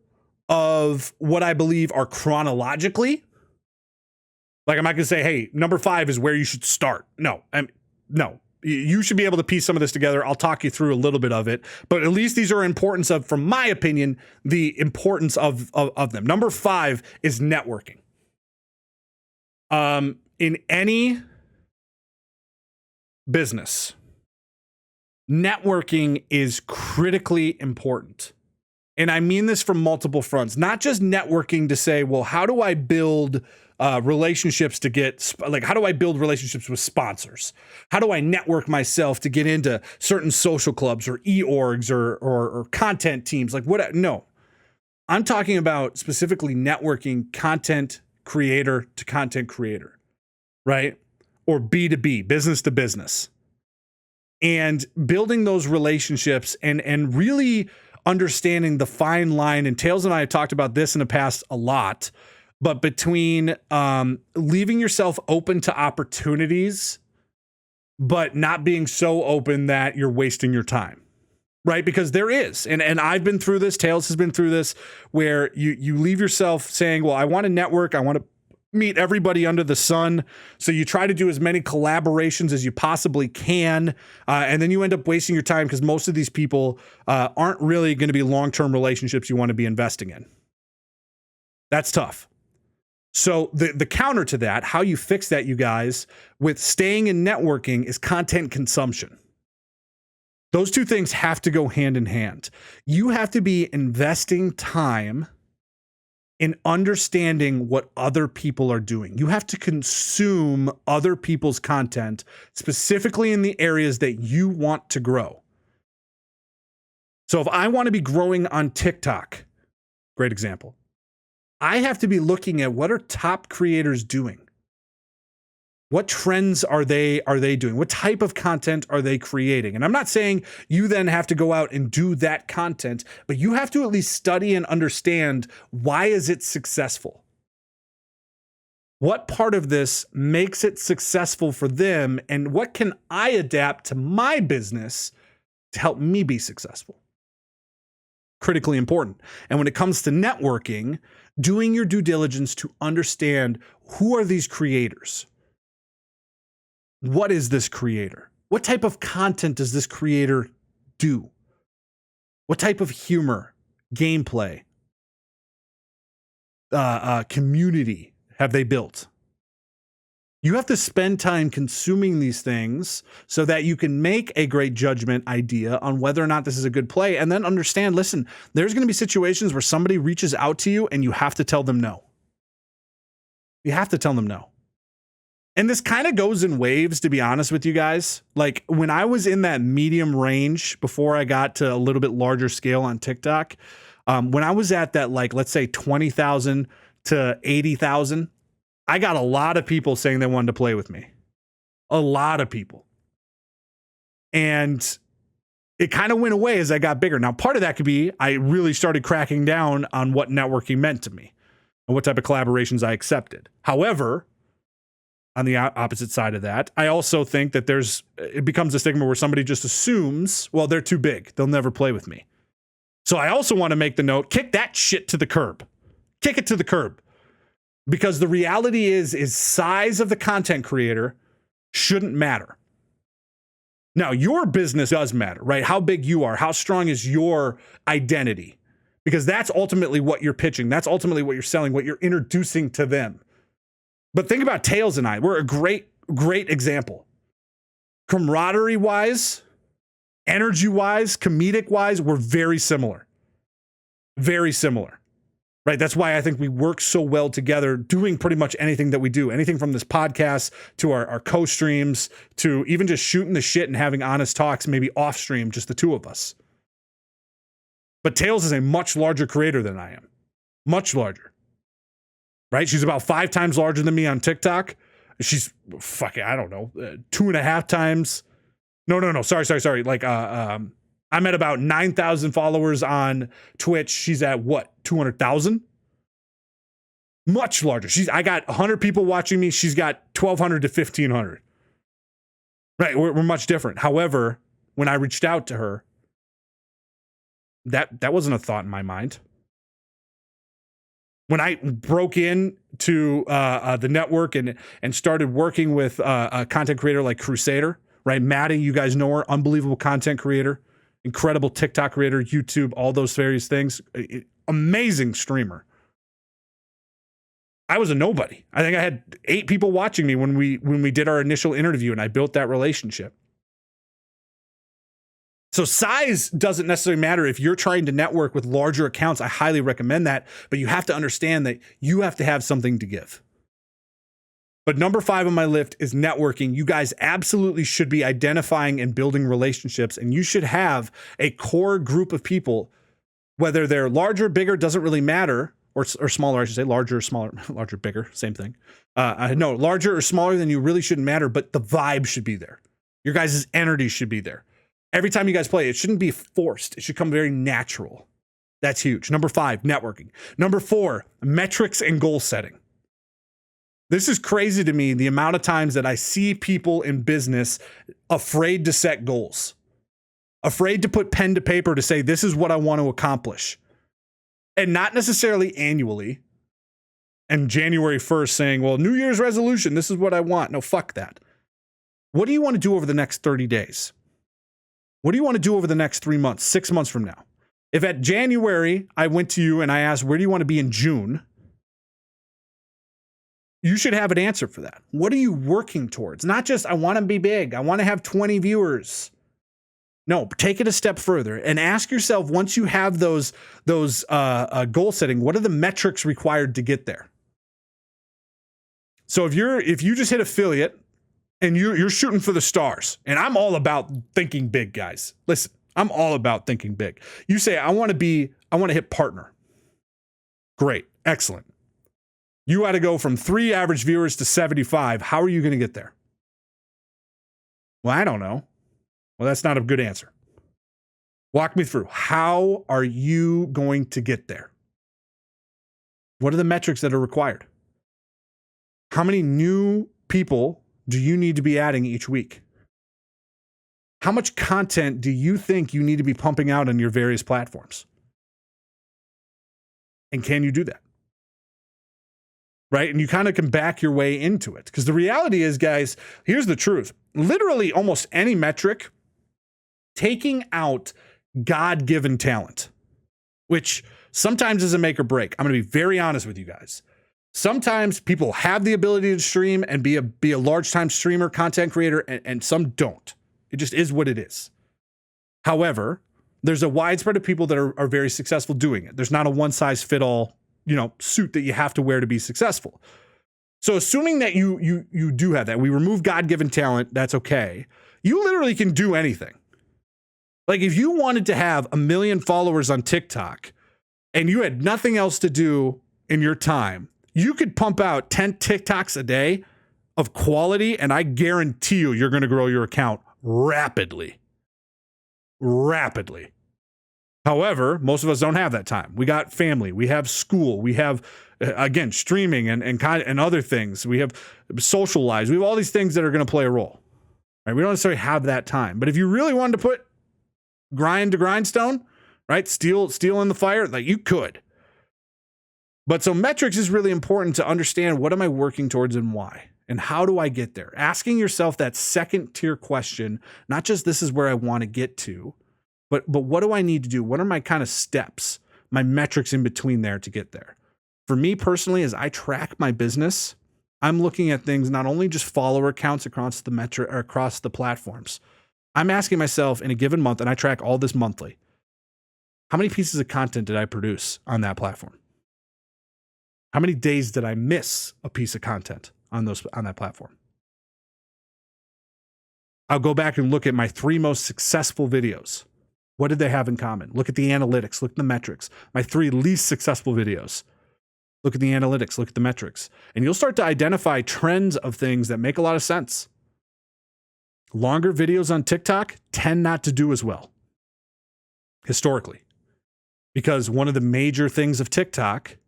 of what I believe are chronologically. Like, I'm not going to say, hey, number 5 is where you should start. No. You should be able to piece some of this together. I'll talk you through a little bit of it. But at least these are importance of, from my opinion, the importance of them. Number 5 is networking. In any business, networking is critically important. And I mean this from multiple fronts, not just networking to say, well, how do I build relationships to get, like, how do I build relationships with sponsors? How do I network myself to get into certain social clubs or e-orgs or content teams? Like, what? No, I'm talking about specifically networking content creator to content creator, right? Or B2B, business to business, and building those relationships and really understanding the fine line. And Tails and I have talked about this in the past a lot, but between leaving yourself open to opportunities, but not being so open that you're wasting your time, right? Because there is, and I've been through this, Tails has been through this, where you leave yourself saying, well, I want to network, I want to meet everybody under the sun. So you try to do as many collaborations as you possibly can. And then you end up wasting your time because most of these people aren't really going to be long-term relationships you want to be investing in. That's tough. So the counter to that, how you fix that, you guys, with staying in networking is content consumption. Those two things have to go hand in hand. You have to be investing time in understanding what other people are doing. You have to consume other people's content, specifically in the areas that you want to grow. So if I want to be growing on TikTok, great example, I have to be looking at what are top creators doing? What trends are they doing? What type of content are they creating? And I'm not saying you then have to go out and do that content, but you have to at least study and understand, why is it successful? What part of this makes it successful for them? And what can I adapt to my business to help me be successful? Critically important. And when it comes to networking, doing your due diligence to understand, who are these creators? What is this creator? What type of content does this creator do? What type of humor, gameplay, community have they built? You have to spend time consuming these things so that you can make a great judgment idea on whether or not this is a good play, and then understand, listen, there's going to be situations where somebody reaches out to you and you have to tell them no. You have to tell them no. And this kind of goes in waves, to be honest with you guys. Like, when I was in that medium range before I got to a little bit larger scale on TikTok, when I was at that, like, let's say 20,000 to 80,000, I got a lot of people saying they wanted to play with me. A lot of people. And it kind of went away as I got bigger. Now, part of that could be I really started cracking down on what networking meant to me and what type of collaborations I accepted. However, on the opposite side of that, I also think that it becomes a stigma where somebody just assumes, well, they're too big, they'll never play with me. So I also want to make the note, kick that shit to the curb. Kick it to the curb. Because the reality is size of the content creator shouldn't matter. Now, your business does matter, right? How big you are, how strong is your identity? Because that's ultimately what you're pitching. That's ultimately what you're selling, what you're introducing to them. But think about Tails and I. We're a great example. Camaraderie-wise, energy-wise, comedic-wise, we're very similar. Very similar. Right? That's why I think we work so well together doing pretty much anything that we do. Anything from this podcast to our co-streams to even just shooting the shit and having honest talks, maybe off-stream, just the two of us. But Tails is a much larger creator than I am. Much larger. Right? She's about 5 times larger than me on TikTok. She's fucking, I don't know, 2.5 times. No. Sorry. Like, I'm at about 9,000 followers on Twitch. She's at what? 200,000? Much larger. I got 100 people watching me. She's got 1,200 to 1,500. Right. We're much different. However, when I reached out to her, that wasn't a thought in my mind. When I broke in to the network and started working with a content creator like Crusader, right? Maddie, you guys know her, unbelievable content creator, incredible TikTok creator, YouTube, all those various things. Amazing streamer. I was a nobody. I think I had 8 people watching me when we did our initial interview, and I built that relationship. So size doesn't necessarily matter if you're trying to network with larger accounts. I highly recommend that, but you have to understand that you have to have something to give. But number 5 on my list is networking. You guys absolutely should be identifying and building relationships, and you should have a core group of people, whether they're larger, bigger, doesn't really matter, or smaller, I should say, larger, smaller, larger, bigger, same thing. No, larger or smaller than you really shouldn't matter, but the vibe should be there. Your guys' energy should be there. Every time you guys play, it shouldn't be forced. It should come very natural. That's huge. Number 5, networking. Number 4, metrics and goal setting. This is crazy to me, the amount of times that I see people in business afraid to set goals, afraid to put pen to paper to say, this is what I want to accomplish. And not necessarily annually. And January 1st saying, well, New Year's resolution, this is what I want. No, fuck that. What do you want to do over the next 30 days? What do you want to do over the next 3 months, 6 months from now? If at January, I went to you and I asked, where do you want to be in June? You should have an answer for that. What are you working towards? Not just, I want to be big. I want to have 20 viewers. No, take it a step further and ask yourself, once you have those goal setting, what are the metrics required to get there? So if you just hit affiliate, and you're shooting for the stars, and I'm all about thinking big, guys. Listen, I'm all about thinking big. You say, I want to hit partner. Great, excellent. You got to go from 3 average viewers to 75. How are you going to get there? Well, I don't know. Well, that's not a good answer. Walk me through. How are you going to get there? What are the metrics that are required? How many new people do you need to be adding each week? How much content do you think you need to be pumping out on your various platforms? And can you do that? Right? And you kind of can back your way into it. Because the reality is, guys, here's the truth. Literally almost any metric, taking out God-given talent, which sometimes is a make or break. I'm going to be very honest with you guys. Sometimes people have the ability to stream and be a large time streamer, content creator, and some don't. It just is what it is. However, there's a widespread of people that are very successful doing it. There's not a one size fit all, suit that you have to wear to be successful. So assuming that you do have that, we remove God-given talent, that's okay. You literally can do anything. Like if you wanted to have 1 million followers on TikTok and you had nothing else to do in your time, you could pump out 10 TikToks a day of quality, and I guarantee you're going to grow your account rapidly. Rapidly. However, most of us don't have that time. We got family, we have school, we have, again, streaming and other things. We have social lives. We have all these things that are going to play a role. Right? We don't necessarily have that time. But if you really wanted to put grind to grindstone, right? Steel in the fire, like you could. But so metrics is really important to understand, what am I working towards and why? And how do I get there? Asking yourself that second tier question, not just this is where I want to get to, but what do I need to do? What are my kind of steps, my metrics in between there to get there? For me personally, as I track my business, I'm looking at things, not only just follower counts across the platforms. I'm asking myself in a given month, and I track all this monthly, how many pieces of content did I produce on that platform? How many days did I miss a piece of content on that platform? I'll go back and look at my 3 most successful videos. What did they have in common? Look at the analytics, look at the metrics. My 3 least successful videos. Look at the analytics, look at the metrics. And you'll start to identify trends of things that make a lot of sense. Longer videos on TikTok tend not to do as well, historically. Because one of the major things of TikTok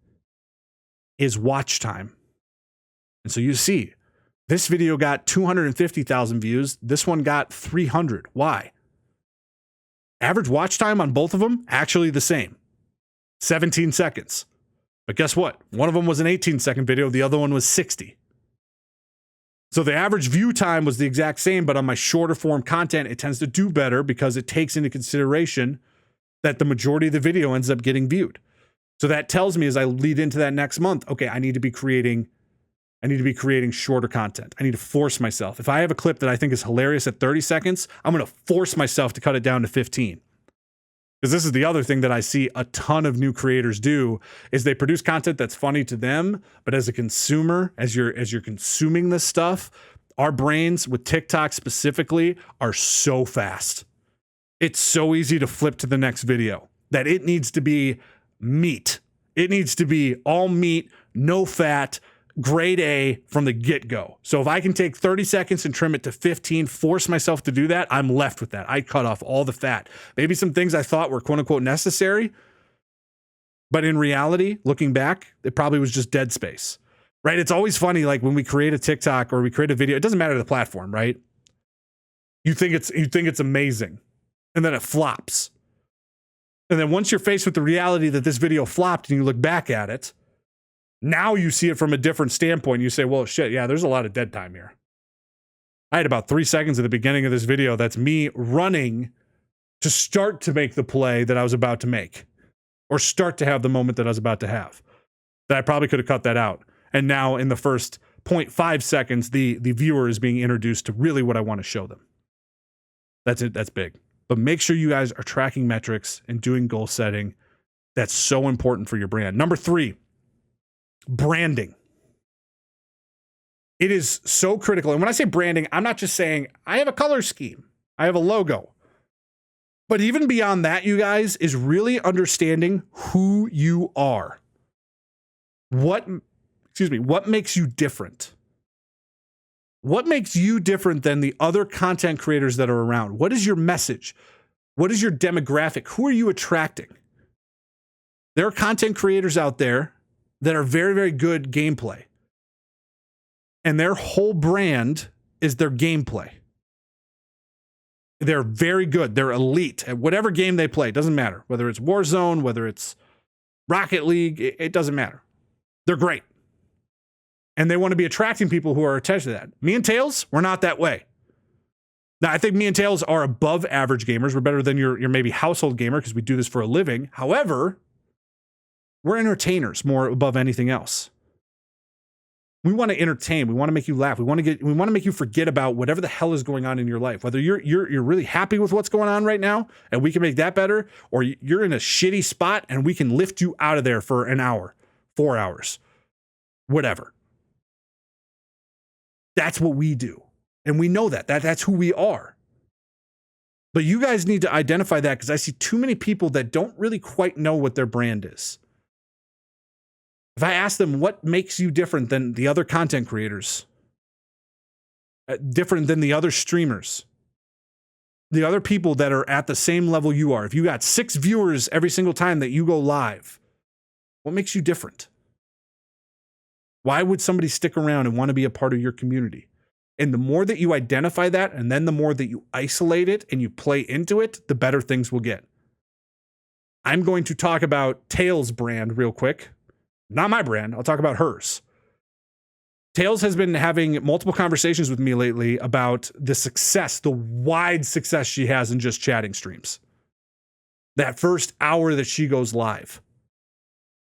is watch time. And so you see, this video got 250,000 views. This one got 300. Why? Average watch time on both of them, actually the same. 17 seconds. But guess what? One of them was an 18-second video. The other one was 60. So the average view time was the exact same, but on my shorter form content, it tends to do better because it takes into consideration that the majority of the video ends up getting viewed. So that tells me as I lead into that next month, okay, I need to be creating shorter content. I need to force myself. If I have a clip that I think is hilarious at 30 seconds, I'm going to force myself to cut it down to 15. Because this is the other thing that I see a ton of new creators do is they produce content that's funny to them, but as a consumer, as you're consuming this stuff, our brains with TikTok specifically are so fast. It's so easy to flip to the next video that it needs to be meat. It needs to be all meat, no fat, grade A from the get-go. So if I can take 30 seconds and trim it to 15, force myself to do that, I'm left with that. I cut off all the fat. Maybe some things I thought were quote-unquote necessary, but in reality, looking back, it probably was just dead space, right? It's always funny, like when we create a TikTok or we create a video, it doesn't matter the platform, right? You think it's amazing, and then it flops. And then once you're faced with the reality that this video flopped and you look back at it, now you see it from a different standpoint. You say, well, shit, yeah, there's a lot of dead time here. I had about 3 seconds at the beginning of this video. That's me running to start to make the play that I was about to make or start to have the moment that I was about to have. That I probably could have cut that out. And now in the first 0.5 seconds, the viewer is being introduced to really what I want to show them. That's it. That's big. But make sure you guys are tracking metrics and doing goal setting. That's so important for your brand. Number 3. Branding. It is so critical. And when I say branding, I'm not just saying I have a color scheme, I have a logo. But even beyond that, you guys, is really understanding who you are. What makes you different? What makes you different than the other content creators that are around? What is your message? What is your demographic? Who are you attracting? There are content creators out there that are very, very good gameplay. And their whole brand is their gameplay. They're very good. They're elite at whatever game they play. It doesn't matter. Whether it's Warzone, whether it's Rocket League, it doesn't matter. They're great. And they want to be attracting people who are attached to that. Me and Tails, we're not that way. Now, I think me and Tails are above average gamers. We're better than your maybe household gamer because we do this for a living. However, we're entertainers more above anything else. We want to entertain. We want to make you laugh. We want to make you forget about whatever the hell is going on in your life. Whether you're really happy with what's going on right now and we can make that better, or you're in a shitty spot and we can lift you out of there for an hour, 4 hours, whatever. That's what we do. And we know that's who we are. But you guys need to identify that because I see too many people that don't really quite know what their brand is. If I ask them what makes you different than the other content creators, different than the other streamers, the other people that are at the same level you are, if you got 6 viewers every single time that you go live, what makes you different? Why would somebody stick around and want to be a part of your community? And the more that you identify that, and then the more that you isolate it and you play into it, the better things will get. I'm going to talk about Tails' brand real quick. Not my brand. I'll talk about hers. Tails has been having multiple conversations with me lately about the success, the wide success she has in just chatting streams. That first hour that she goes live.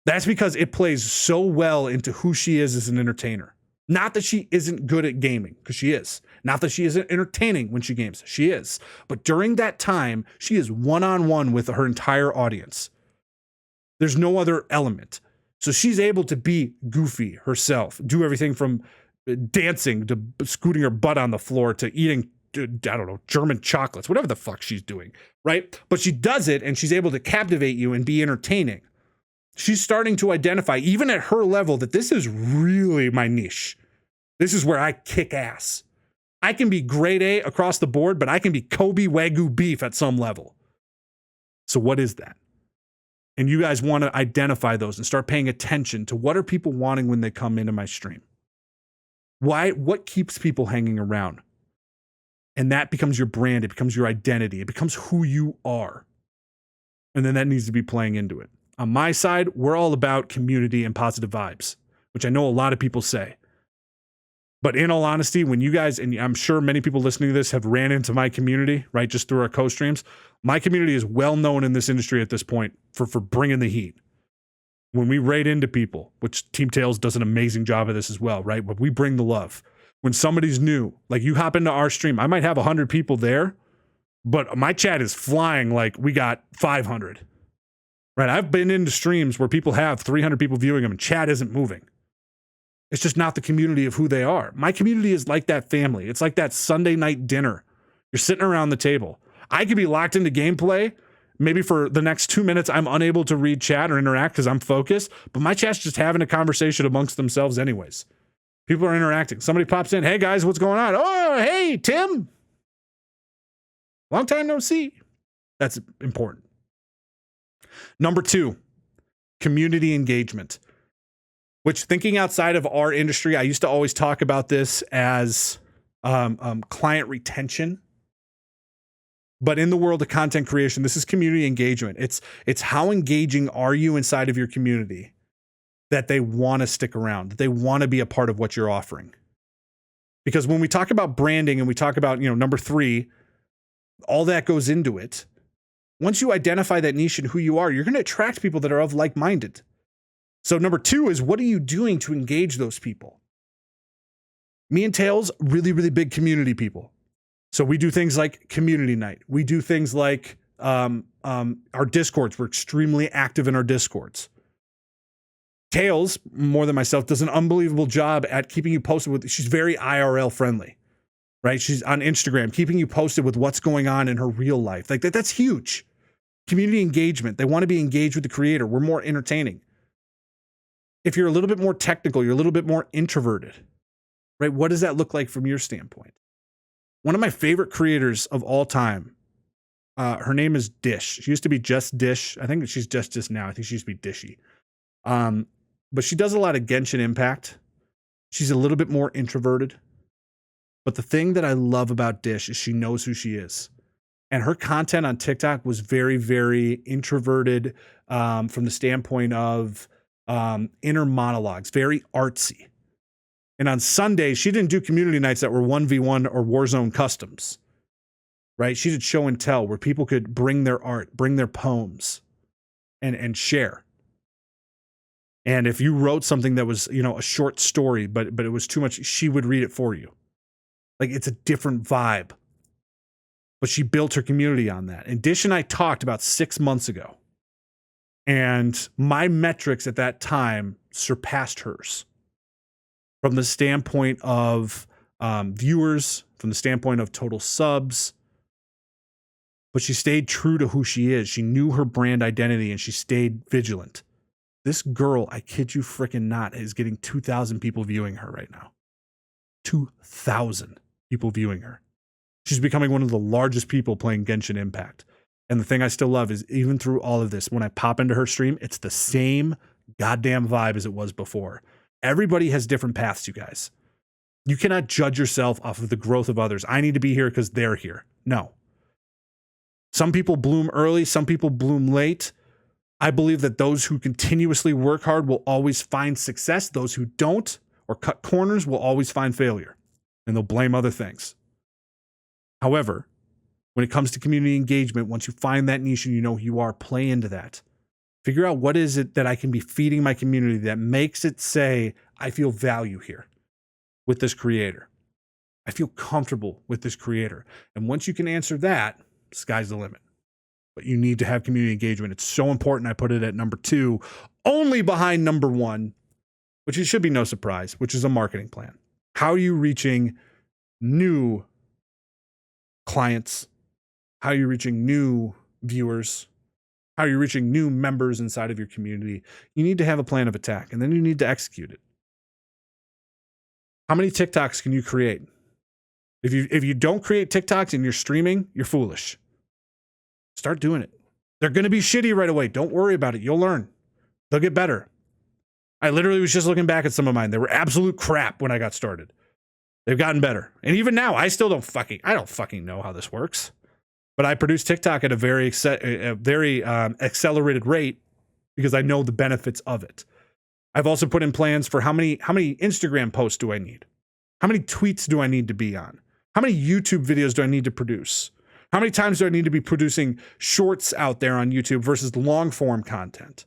That's because it plays so well into who she is as an entertainer. Not that she isn't good at gaming, because she is. Not that she isn't entertaining when she games. She is. But during that time, she is one-on-one with her entire audience. There's no other element. So she's able to be goofy herself, do everything from dancing to scooting her butt on the floor to eating, I don't know, German chocolates, whatever the fuck she's doing, right? But she does it and she's able to captivate you and be entertaining. She's starting to identify, even at her level, that this is really my niche. This is where I kick ass. I can be grade A across the board, but I can be Kobe Wagyu beef at some level. So what is that? And you guys want to identify those and start paying attention to what are people wanting when they come into my stream. What keeps people hanging around? And that becomes your brand. It becomes your identity. It becomes who you are. And then that needs to be playing into it. On my side, we're all about community and positive vibes, which I know a lot of people say. But in all honesty, when you guys, and I'm sure many people listening to this have ran into my community, right, just through our co-streams, my community is well known in this industry at this point for bringing the heat. When we raid into people, which Team Tails does an amazing job of this as well, right? But we bring the love. When somebody's new, like you hop into our stream, I might have 100 people there, but my chat is flying like we got 500. Right? I've been into streams where people have 300 people viewing them and chat isn't moving. It's just not the community of who they are. My community is like that family. It's like that Sunday night dinner. You're sitting around the table. I could be locked into gameplay. Maybe for the next 2 minutes, I'm unable to read chat or interact because I'm focused, but my chat's just having a conversation amongst themselves anyways. People are interacting. Somebody pops in. Hey guys, what's going on? Oh, hey, Tim. Long time no see. That's important. Number 2, community engagement, which, thinking outside of our industry, I used to always talk about this as client retention. But in the world of content creation, this is community engagement. It's how engaging are you inside of your community that they want to stick around, that they want to be a part of what you're offering. Because when we talk about branding and we talk about, number 3, all that goes into it. Once you identify that niche and who you are, you're going to attract people that are of like-minded. So number 2 is, what are you doing to engage those people? Me and Tails, really, really big community people. So we do things like community night. We do things like our Discords. We're extremely active in our Discords. Tails, more than myself, does an unbelievable job at keeping you posted with. She's very IRL friendly, right? She's on Instagram, keeping you posted with what's going on in her real life. Like that's huge. Community engagement. They want to be engaged with the creator. We're more entertaining. If you're a little bit more technical, you're a little bit more introverted, right? What does that look like from your standpoint? One of my favorite creators of all time, her name is Dish. She used to be just Dish. I think she's just now. I think she used to be Dishy. But she does a lot of Genshin Impact. She's a little bit more introverted. But the thing that I love about Dish is she knows who she is. And her content on TikTok was very, very introverted from the standpoint of inner monologues, very artsy. And on Sunday, she didn't do community nights that were 1v1 or Warzone customs, right? She did show and tell where people could bring their art, bring their poems and share. And if you wrote something that was, a short story, but it was too much, she would read it for you. Like, it's a different vibe. But she built her community on that. And Dish and I talked about 6 months ago. And my metrics at that time surpassed hers. From the standpoint of viewers, from the standpoint of total subs. But she stayed true to who she is. She knew her brand identity and she stayed vigilant. This girl, I kid you freaking not, is getting 2,000 people viewing her right now. 2,000 people viewing her. She's becoming one of the largest people playing Genshin Impact. And the thing I still love is, even through all of this, when I pop into her stream, it's the same goddamn vibe as it was before. Everybody has different paths, you guys. You cannot judge yourself off of the growth of others. I need to be here because they're here. No. Some people bloom early, some people bloom late. I believe that those who continuously work hard will always find success. Those who don't or cut corners will always find failure, and they'll blame other things. However, when it comes to community engagement, once you find that niche and you know who you are, play into that. Figure out what is it that I can be feeding my community that makes it say, I feel value here. with this creator? I feel comfortable with this creator. And once you can answer that, sky's the limit. But you need to have community engagement. It's so important. I put it at number 2, only behind number 1, which it should be no surprise, which is a marketing plan. How are you reaching new clients? How are you reaching new viewers? How are you reaching new members inside of your community? You need to have a plan of attack, and then you need to execute it. How many TikToks can you create? If you don't create TikToks and you're streaming, you're foolish. Start doing it. They're going to be shitty right away. Don't worry about it. You'll learn. They'll get better. I literally was just looking back at some of mine. They were absolute crap when I got started. They've gotten better. And even now, I still don't fucking know how this works. But I produce TikTok at a very accelerated rate because I know the benefits of it. I've also put in plans for how many Instagram posts do I need? How many tweets do I need to be on? How many YouTube videos do I need to produce? How many times do I need to be producing shorts out there on YouTube versus long form content?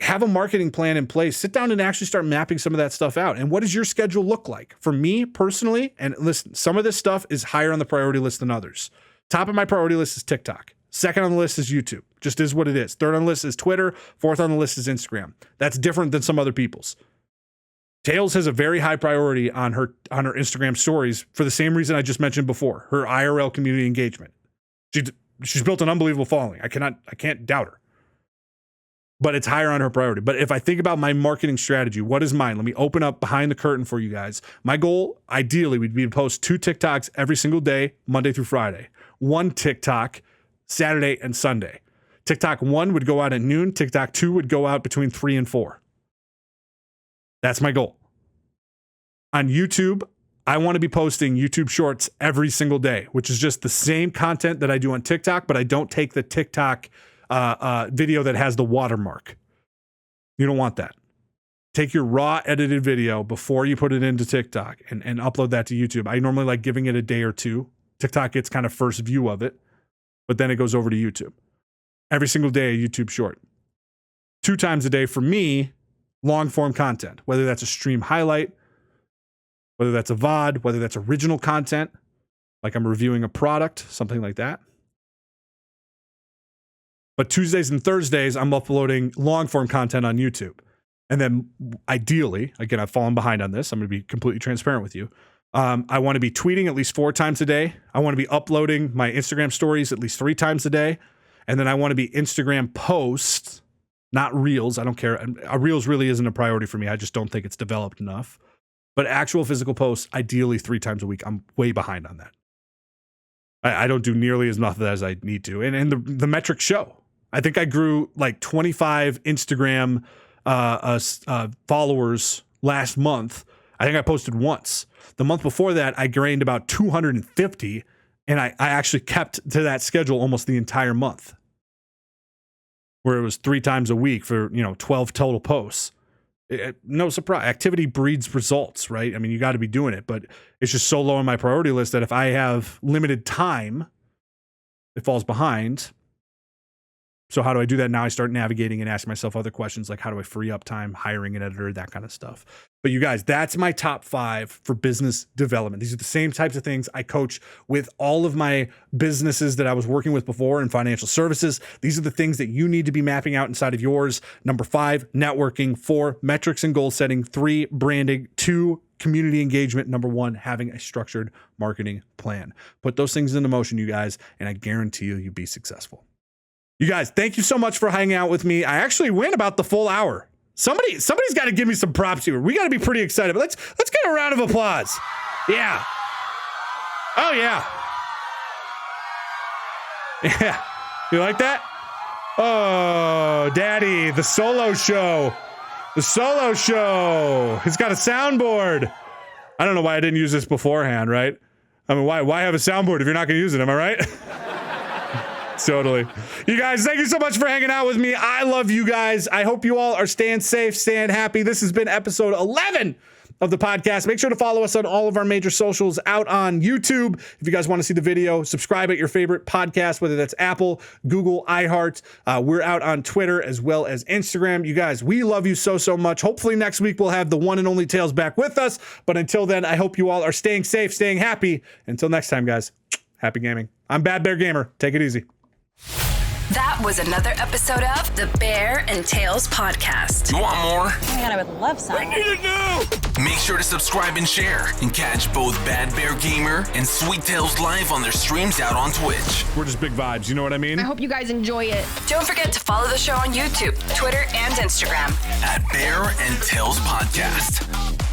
Have a marketing plan in place. Sit down and actually start mapping some of that stuff out. And what does your schedule look like? For me personally, and listen, some of this stuff is higher on the priority list than others. Top of my priority list is TikTok. Second on the list is YouTube. Just is what it is. Third on the list is Twitter. Fourth on the list is Instagram. That's different than some other people's. Tails has a very high priority on her Instagram stories for the same reason I just mentioned before, her IRL community engagement. She's built an unbelievable following. I can't doubt her. But it's higher on her priority. But if I think about my marketing strategy, what is mine? Let me open up behind the curtain for you guys. My goal, ideally, would be to post 2 TikToks every single day, Monday through Friday. 1 TikTok, Saturday and Sunday. TikTok 1 would go out at noon. TikTok 2 would go out between 3 and 4. That's my goal. On YouTube, I want to be posting YouTube shorts every single day, which is just the same content that I do on TikTok, but I don't take the TikTok video that has the watermark. You don't want that. Take your raw edited video before you put it into TikTok and upload that to YouTube. I normally like giving it a day or 2. TikTok gets kind of first view of it, but then it goes over to YouTube. Every single day, a YouTube short. 2 times a day for me, long form content, whether that's a stream highlight, whether that's a VOD, whether that's original content, like I'm reviewing a product, something like that. But Tuesdays and Thursdays, I'm uploading long form content on YouTube. And then ideally, again, I've fallen behind on this. I'm going to be completely transparent with you. I want to be tweeting at least 4 times a day. I want to be uploading my Instagram stories at least 3 times a day. And then I want to be Instagram posts, not reels. I don't care. Reels really isn't a priority for me. I just don't think it's developed enough. But actual physical posts, ideally 3 times a week. I'm way behind on that. I don't do nearly as much as I need to. And the metrics show. I think I grew like 25 Instagram followers last month. I think I posted once. The month before that, I gained about 250, and I actually kept to that schedule almost the entire month, where it was 3 times a week for 12 total posts. No surprise. Activity breeds results, right? I mean, you got to be doing it, but it's just so low on my priority list that if I have limited time, it falls behind. So how do I do that? Now I start navigating and asking myself other questions like how do I free up time, hiring an editor, that kind of stuff. But you guys, that's my top 5 for business development. These are the same types of things I coach with all of my businesses that I was working with before in financial services. These are the things that you need to be mapping out inside of yours. Number 5, networking. 4, metrics and goal setting. 3, branding. 2, community engagement. Number 1, having a structured marketing plan. Put those things into motion, you guys, and I guarantee you'll be successful. You guys, thank you so much for hanging out with me. I actually went about the full hour. Somebody's got to give me some props here. We got to be pretty excited. But let's get a round of applause. Yeah. Oh yeah. Yeah. You like that? Oh, Daddy, the solo show. The solo show. He's got a soundboard. I don't know why I didn't use this beforehand, right? I mean, why have a soundboard if you're not going to use it? Am I right? Totally. You guys, thank you so much for hanging out with me. I love you guys. I hope you all are staying safe, staying happy. This has been episode 11 of the podcast. Make sure to follow us on all of our major socials out on YouTube. If you guys want to see the video, subscribe at your favorite podcast, whether that's Apple, Google, iHeart. We're out on Twitter as well as Instagram. You guys, we love you so, so much. Hopefully next week we'll have the one and only Tails back with us. But until then, I hope you all are staying safe, staying happy. Until next time, guys, happy gaming. I'm Bad Bear Gamer. Take it easy. That was another episode of the Bear and Tails podcast. You want more? Oh my god, I would love some. Make sure to subscribe and share and catch both Bad Bear Gamer and SWEEETTAILS live on their streams out on Twitch. We're just big vibes, you know what I mean? I hope you guys enjoy it. Don't forget to follow the show on YouTube, Twitter, and Instagram. At Bear and Tails Podcast.